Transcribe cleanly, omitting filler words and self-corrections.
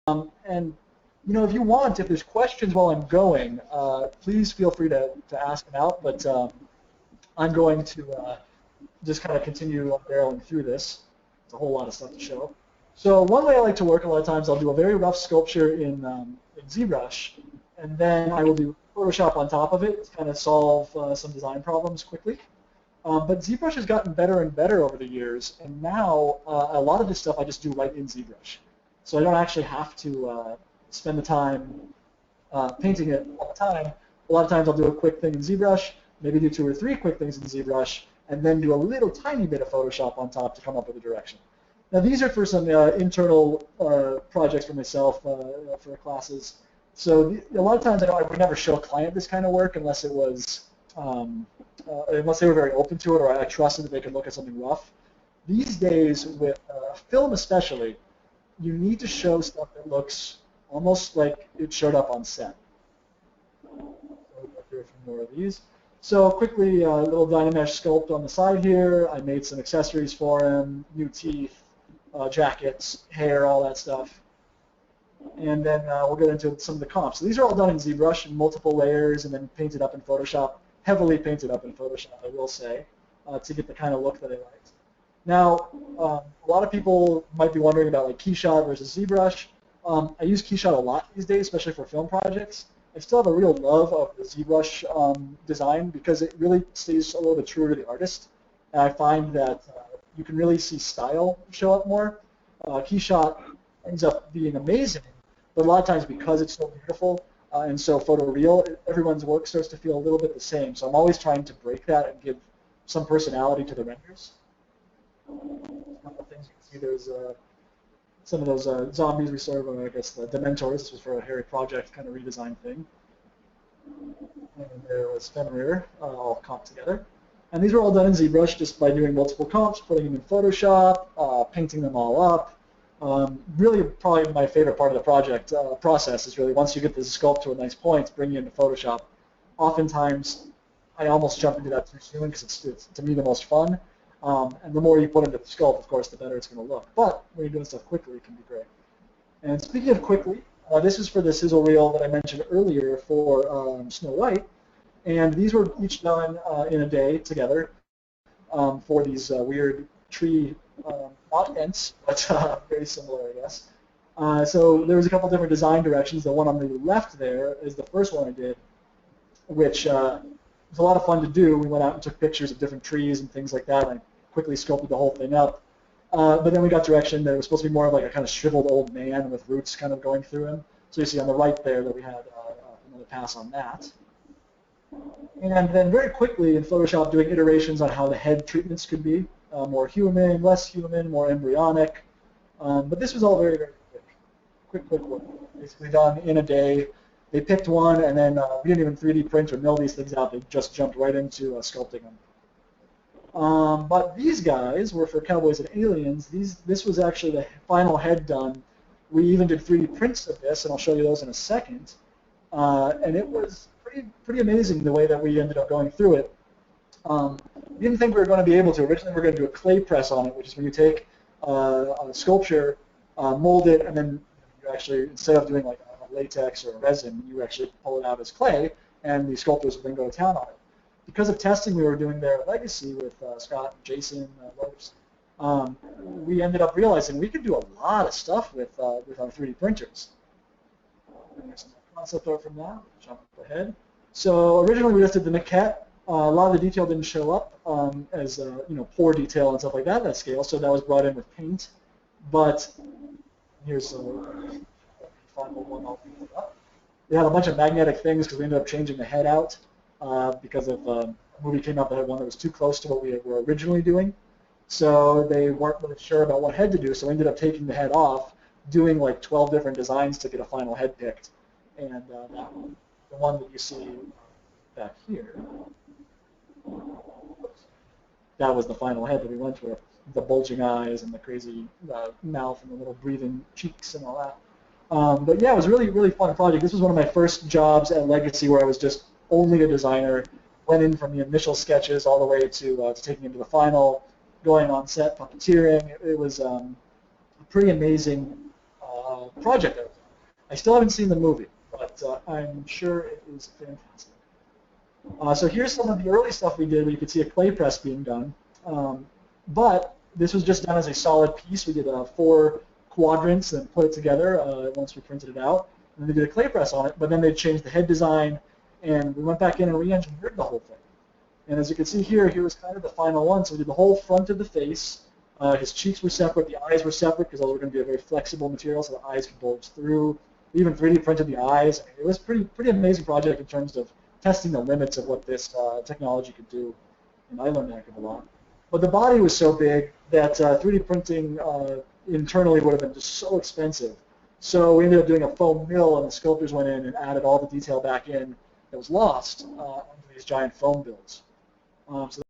And if you want, if there's questions while I'm going, please feel free to ask them out. But I'm going to just kind of continue barreling through this. It's a whole lot of stuff to show. So one way I like to work a lot of times, I'll do a very rough sculpture in ZBrush, and then I will do Photoshop on top of it to kind of solve some design problems quickly. But ZBrush has gotten better and better over the years, and now a lot of this stuff I just do right in ZBrush. So I don't actually have to spend the time painting it all the time. A lot of times I'll do a quick thing in ZBrush, maybe do 2 or 3 quick things in ZBrush, and then do a little tiny bit of Photoshop on top to come up with a direction. Now these are for some internal projects for myself for classes. So a lot of times I would never show a client this kind of work unless it was unless they were very open to it or I trusted that they could look at something rough. These days with film especially, you need to show stuff that looks almost like it showed up on set. So we'll go through a few more of these. So quickly, a little Dynamesh sculpt on the side here. I made some accessories for him, new teeth, jackets, hair, all that stuff. And then we'll get into some of the comps. So these are all done in ZBrush in multiple layers and then painted up in Photoshop, heavily painted up in Photoshop, I will say, to get the kind of look that I liked. Now, a lot of people might be wondering about like Keyshot versus ZBrush. I use Keyshot a lot these days, especially for film projects. I still have a real love of the ZBrush design because it really stays a little bit truer to the artist. And I find that you can really see style show up more. Keyshot ends up being amazing, but a lot of times because it's so beautiful and so photoreal, everyone's work starts to feel a little bit the same. So I'm always trying to break that and give some personality to the renders. A couple of things you can see. There's some of those zombies we serve, I guess the Dementors. This was for a Harry Project kind of redesign thing. And there was Fenrir, all comped together. And these were all done in ZBrush just by doing multiple comps, putting them in Photoshop, painting them all up. Really, probably my favorite part of the project process is really once you get the sculpt to a nice point, bringing it into Photoshop. Oftentimes, I almost jump into that too soon because it's to me the most fun. And the more you put into the sculpt, of course, the better it's going to look. But when you're doing stuff quickly, it can be great. And speaking of quickly, this is for the sizzle reel that I mentioned earlier for Snow White. And these were each done in a day together for these weird tree, not ents, but very similar, I guess. So there was a couple different design directions. The one on the left there is the first one I did, which was a lot of fun to do. We went out and took pictures of different trees and things like that. And I quickly sculpted the whole thing up. But then we got direction that it was supposed to be more of like a kind of shriveled old man with roots kind of going through him. So you see on the right there that we had another pass on that. And then very quickly in Photoshop doing iterations on how the head treatments could be. More human, less human, more embryonic. But this was all very, very quick work. Basically done in a day. They picked one, and then we didn't even 3D print or mill these things out. They just jumped right into sculpting them. But these guys were for Cowboys and Aliens. This was actually the final head done. We even did 3D prints of this, and I'll show you those in a second. And it was pretty amazing the way that we ended up going through it. We didn't think we were going to be able to. Originally, we were going to do a clay press on it, which is when you take a sculpture, mold it, and then you actually, instead of doing like a latex or a resin, you actually pull it out as clay, and the sculptors would then go to town on it. Because of testing we were doing there at Legacy with Scott and Jason Lopes, we ended up realizing we could do a lot of stuff with our 3D printers. Here's some concept art from that. Jump ahead. So originally we just did the maquette. A lot of the detail didn't show up as poor detail and stuff like that at scale, so that was brought in with paint. But here's a final one I'll put up. We had a bunch of magnetic things because we ended up changing the head out because of a movie came out that had one that was too close to what we were originally doing. So they weren't really sure about what head to do, so we ended up taking the head off, doing like 12 different designs to get a final head picked. And that one, the one that you see back here, that was the final head that we went with, the bulging eyes and the crazy mouth and the little breathing cheeks and all that. But yeah, it was a really, really fun project. This was one of my first jobs at Legacy where I was just only a designer, went in from the initial sketches all the way to taking it to the final, going on set, puppeteering. It was a pretty amazing project. I still haven't seen the movie, but I'm sure it is fantastic. So here's some of the early stuff we did where you could see a clay press being done. But this was just done as a solid piece. We did 4 quadrants and put it together once we printed it out. And then they did a clay press on it, but then they changed the head design, and we went back in and re-engineered the whole thing. And as you can see here, here was kind of the final one. So we did the whole front of the face. His cheeks were separate. The eyes were separate because those were going to be a very flexible material, so the eyes could bulge through. We even 3D printed the eyes. It was pretty amazing project in terms of testing the limits of what this technology could do, and I learned a heck of a lot. But the body was so big that 3D printing internally would have been just so expensive. So we ended up doing a foam mill, and the sculptors went in and added all the detail back in that was lost onto these giant foam builds. So